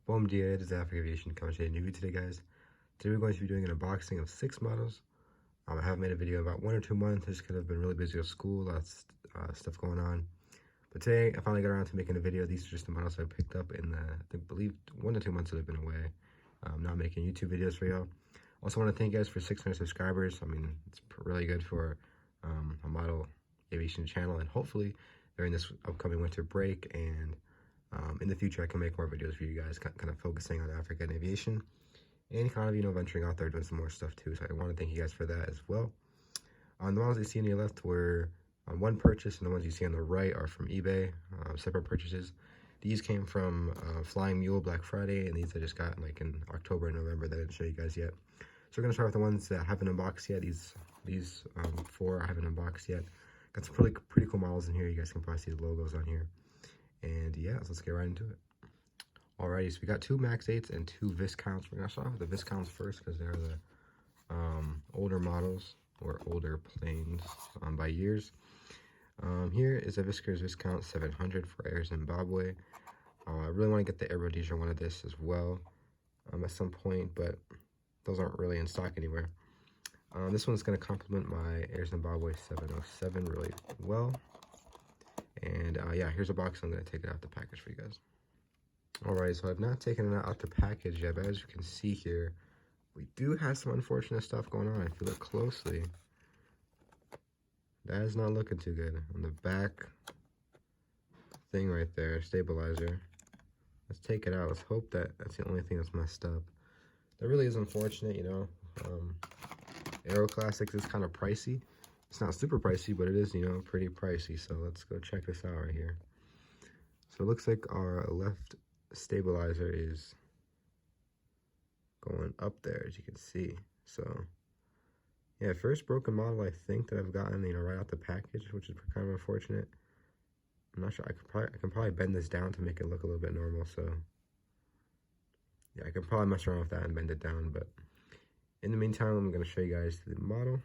Bom dia, it is African Aviation coming to a new video today, guys. Today we're going to be doing an unboxing of 6 models. I haven't made a video in about 1 or 2 months just because I've been really busy with school, lots of stuff going on. But today I finally got around to making a video. These are just the models I picked up in the, I believe, 1 to 2 months that I've been away. Not making YouTube videos for y'all. Also want to thank you guys for 600 subscribers. I mean, it's really good for a model aviation channel, and hopefully during this upcoming winter break and in the future I can make more videos for you guys, kind of focusing on African aviation and kind of, you know, venturing out there doing some more stuff too. So I want to thank you guys for that as well. The models you see on your left were on one purchase, and the ones you see on the right are from eBay, separate purchases. These came from Flying Mule Black Friday, and these I just got like in October and November that I didn't show you guys yet. So we're gonna start with the ones that I haven't unboxed yet. These 4 I haven't unboxed yet. Got some pretty cool models in here. You guys can probably see the logos on here. And yeah, so let's get right into it. Alrighty, so we got 2 Max 8s and 2 viscounts. We're gonna start off with the viscounts first because they're the older models or older planes by years. Here is a Vickers Viscount 700 for Air Zimbabwe. I really want to get the AeroClassics one of this as well at some point, but those aren't really in stock anywhere. This one's going to complement my Air Zimbabwe 707 really well. And yeah, here's a box. I'm going to take it out the package for you guys. Alright, so I've not taken it out the package yet, but as you can see here, we do have some unfortunate stuff going on. If you look closely, that is not looking too good. On the back thing right there, stabilizer. Let's take it out. Let's hope that that's the only thing that's messed up. That really is unfortunate, you know. AeroClassics is kind of pricey. It's not super pricey, but it is, you know, pretty pricey. So let's go check this out right here. So it looks like our left stabilizer is going up there, as you can see. So yeah, first broken model I think that I've gotten, you know, right out the package, which is kind of unfortunate. I'm not sure. I can probably bend this down to make it look a little bit normal. So yeah, I can probably mess around with that and bend it down. But in the meantime, I'm going to show you guys the model.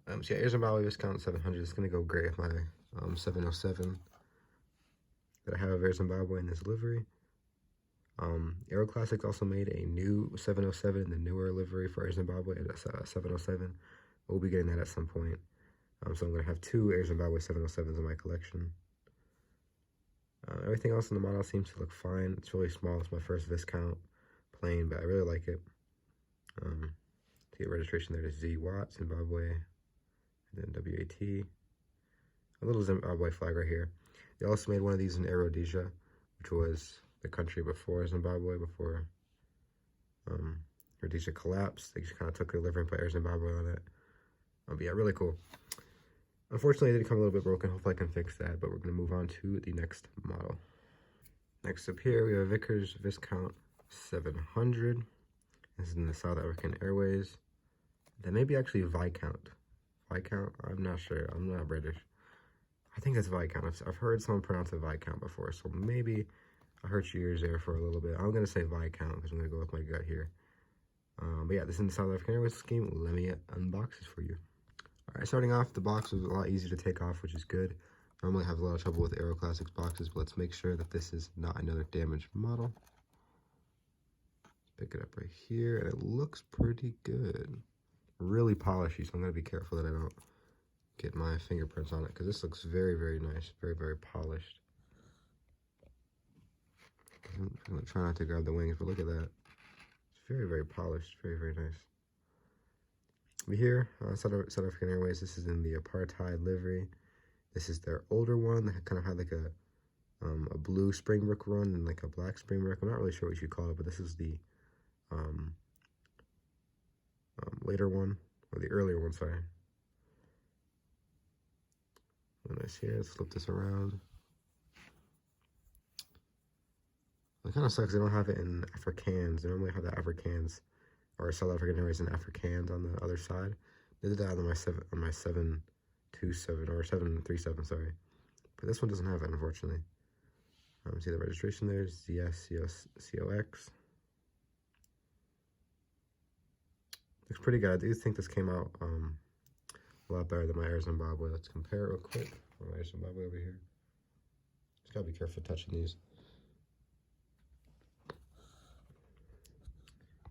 So yeah, here's a Zimbabwe Viscount 700. It's going to go great with my 707 that I have of Air Zimbabwe in this livery. AeroClassics also made a new 707 in the newer livery for Air Zimbabwe at 707. We'll be getting that at some point. So I'm going to have 2 Air Zimbabwe 707s in my collection. Everything else in the model seems to look fine. It's really small. It's my first Viscount plane, but I really like it. To get registration there to Z Watt, Zimbabwe, and then WAT. A little Zimbabwe flag right here. They also made one of these in Rhodesia, which was the country before Zimbabwe, before Rhodesia collapsed. They just kind of took their liver and put Air Zimbabwe on it. But yeah, really cool. Unfortunately, it did come a little bit broken. Hopefully I can fix that, but we're going to move on to the next model. Next up here, we have Vickers Viscount 700. This is in the South African Airways. That may be actually Viscount. Viscount? I'm not sure. I'm not British. I think it's Viscount. I've heard someone pronounce it Viscount before, so maybe I hurt your ears there for a little bit. I'm going to say Viscount because I'm going to go with my gut here. But yeah, this is in the South African Airways scheme. Let me unbox this for you. Alright, starting off, the box was a lot easier to take off, which is good. Normally I have a lot of trouble with AeroClassics boxes, but let's make sure that this is not another damaged model. Pick it up right here, and it looks pretty good. Really polishy, so I'm going to be careful that I don't get my fingerprints on it, because this looks very, very nice. Very, very polished. I'm going to try not to grab the wings, but look at that. It's very, very polished. Very, very nice. But here, South African Airways, this is in the apartheid livery. This is their older one that kind of had like a blue springbrook run and like a black springbrook. I'm not really sure what you call it, but this is the later one, or the earlier one, sorry. Nice here. Let's flip this around. It kind of sucks they don't have it in Afrikaans. They normally have the Afrikaans, or South African Airways in Afrikaans on the other side. They did that on my 727 or 737, sorry. But this one doesn't have it, unfortunately. See the registration there, ZSCOX. Looks pretty good. I do think this came out a lot better than my Air Zimbabwe. Let's compare it real quick. My Air Zimbabwe over here. Just gotta be careful touching these.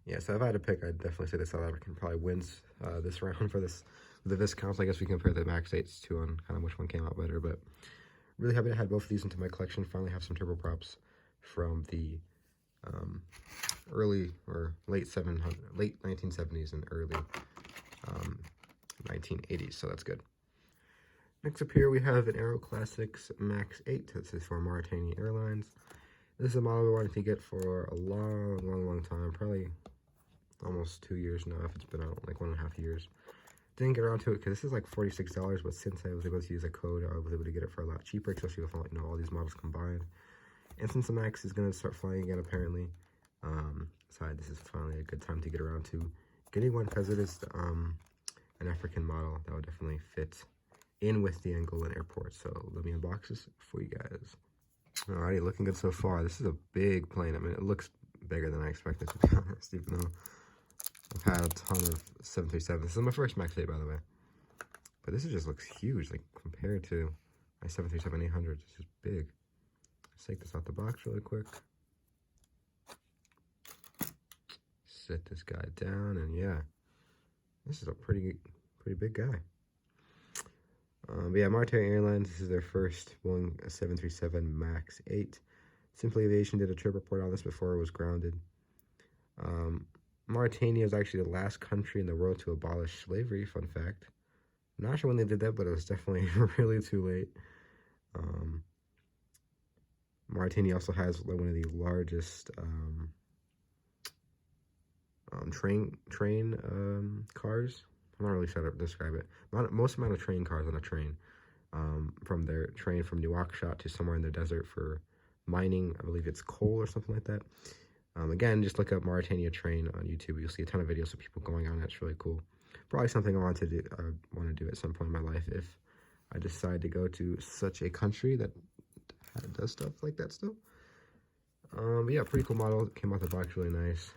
Yeah, so if I had to pick, I'd definitely say the South African probably wins this round for this. The viscounts, I guess we compare the Max 8s to on kind of which one came out better, but really happy to have both of these into my collection. Finally have some turboprops from the early or late 1970s and early 1980s, so that's good. Next up here we have an AeroClassics Max 8. This is for Mauritania Airlines. This is a model we wanted to get for a long time, probably almost 2 years now, if it's been out like 1.5 years. Didn't get around to it because this is like $46, but since I was able to use a code, I was able to get it for a lot cheaper, especially with all these models combined. And since the Max is going to start flying again, apparently, this is finally a good time to get around to getting one, because it is an African model that would definitely fit in with the Angolan airport. So let me unbox this for you guys. Alrighty, looking good so far. This is a big plane. I mean, it looks bigger than I expected, to be honest, even though I've had a ton of 737s. This is my first Max 8, by the way. But this just looks huge, like, compared to my 737-800. It's just big. Let's take this out the box really quick. Set this guy down, and yeah. This is a pretty big guy. But yeah, Mauritania Airlines, this is their first Boeing 737 MAX 8. Simply Aviation did a trip report on this before it was grounded. Mauritania is actually the last country in the world to abolish slavery, fun fact. I'm not sure when they did that, but it was definitely really too late. Mauritania also has one of the largest train cars. I'm not really sure how to describe it. Most amount of train cars on a train, from their train from Nouakchott to somewhere in the desert for mining. I believe it's coal or something like that. Again, just look up Mauritania train on YouTube. You'll see a ton of videos of people going on it. It's really cool. Probably something I want to do at some point in my life if I decide to go to such a country that does stuff like that still. But yeah, pretty cool model. Came out the box really nice.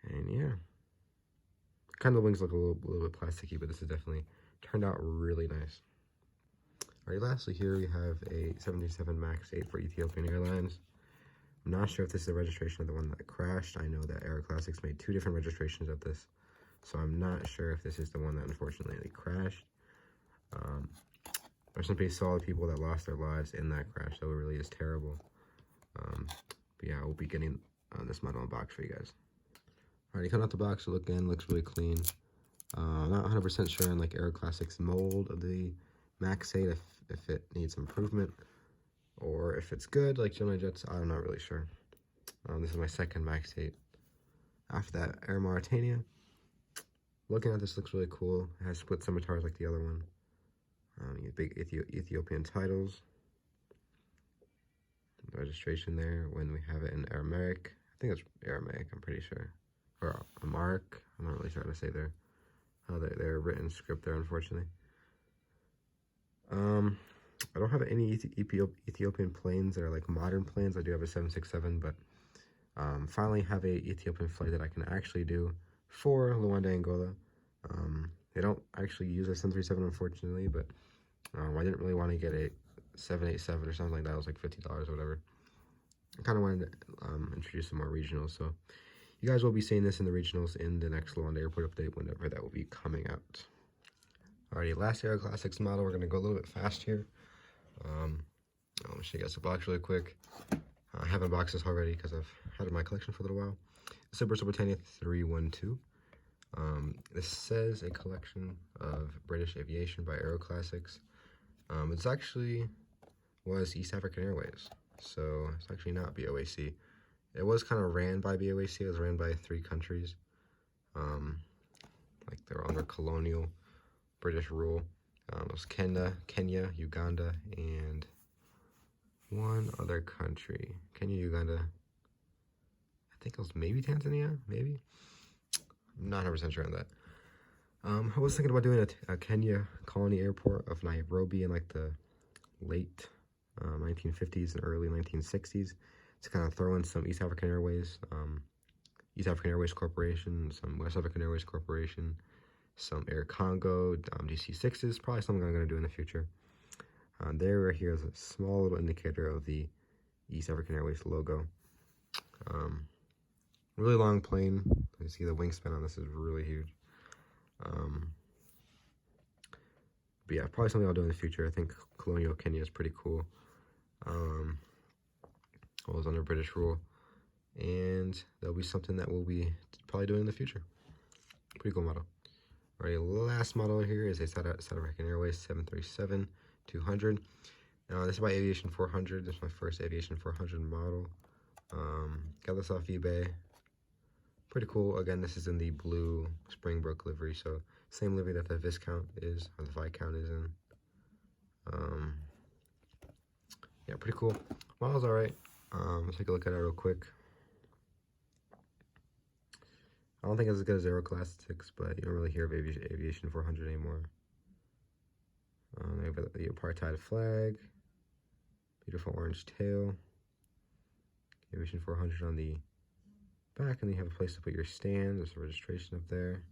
And yeah, kind of the wings look a little bit plasticky, but this is definitely turned out really nice. Alright, lastly here we have a 737 MAX 8 for Ethiopian Airlines. I'm not sure if this is the registration of the one that crashed. I know that AeroClassics made 2 different registrations of this, so I'm not sure if this is the one that unfortunately crashed. There's some pretty solid people that lost their lives in that crash, so it really is terrible. But yeah, I will be getting this model unboxed for you guys. Alright, coming out the box, looks really clean. I'm not 100% sure on like AeroClassics mold of the Max 8 if it needs improvement or if it's good like Gemini Jets. I'm not really sure. This is my second Max 8. After that, Air Mauritania. Looking at this, looks really cool. It has split scimitars like the other one. Big Ethiopian titles. The registration there when we have it in Aramaic. I think it's Aramaic, I'm pretty sure. Or Amharic. I'm not really sure how to say their written script there, unfortunately. I don't have any Ethiopian planes that are like modern planes. I do have a 767, but finally have a Ethiopian flight that I can actually do for Luanda, Angola. They don't actually use a 737, unfortunately, but I didn't really want to get a 787 or something like that. It was like $50 or whatever. I kind of wanted to introduce some more regionals, so you guys will be seeing this in the regionals in the next Luanda Airport update, whenever that will be coming out. Alrighty, last AeroClassics model. We're going to go a little bit fast here. I'll show you guys the box really quick. I haven't unboxed this already because I've had it in my collection for a little while. Super Britannia 312. This says a collection of British Aviation by AeroClassics. It's actually was East African Airways, so it's actually not BOAC. It was kind of ran by BOAC. It was ran by 3 countries, like they were under colonial British rule. It was Kenya, Uganda, and one other country. Kenya, Uganda. I think it was maybe Tanzania, maybe. I'm not 100% sure on that. I was thinking about doing a Kenya colony airport of Nairobi in like the late 1950s and early 1960s to kind of throw in some East African Airways Corporation, some West African Airways Corporation, some Air Congo, DC-6s, probably something I'm going to do in the future. There here is a small little indicator of the East African Airways logo. Really long plane. You see the wingspan on this is really huge. But yeah, probably something I'll do in the future. I think colonial Kenya is pretty cool. It was under British rule, and that'll be something that we'll be probably doing in the future. Pretty cool model. Alright, last model here is a South African Airways 737-200. This is my Aviation 400. This is my first Aviation 400 model. Got this off eBay. Pretty cool. Again, this is in the blue Springbrook livery, so same livery that the viscount is, or the viscount is in. Yeah, pretty cool. Model's alright. Let's take a look at it real quick. I don't think it's as good as AeroClassics, but you don't really hear of Aviation 400 anymore. They have the apartheid flag, beautiful orange tail, Aviation 400 on the back, and then you have a place to put your stand. There's a registration up there.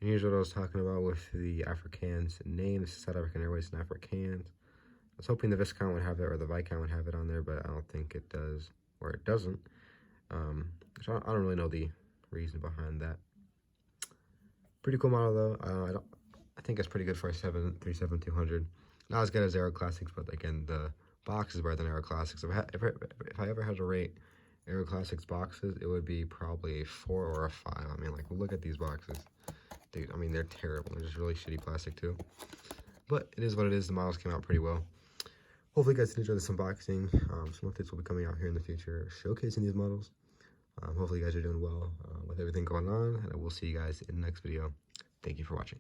And here's what I was talking about with the Afrikaans name. This is South African Airways and Afrikaans. I was hoping the Viscount would have it, or the Viscount would have it on there, but I don't think it does, or it doesn't. So I don't really know the reason behind that. Pretty cool model though. I think it's pretty good for a 737-200. Not as good as AeroClassics, but again, the box is better than AeroClassics. If I ever had to rate AeroClassics boxes, it would be probably a 4 or a 5. I mean, like, look at these boxes. Dude, I mean, they're terrible. They're just really shitty plastic too. But it is what it is. The models came out pretty well. Hopefully you guys enjoyed this unboxing. Some updates will be coming out here in the future showcasing these models. Hopefully you guys are doing well with everything going on, and I will see you guys in the next video. Thank you for watching.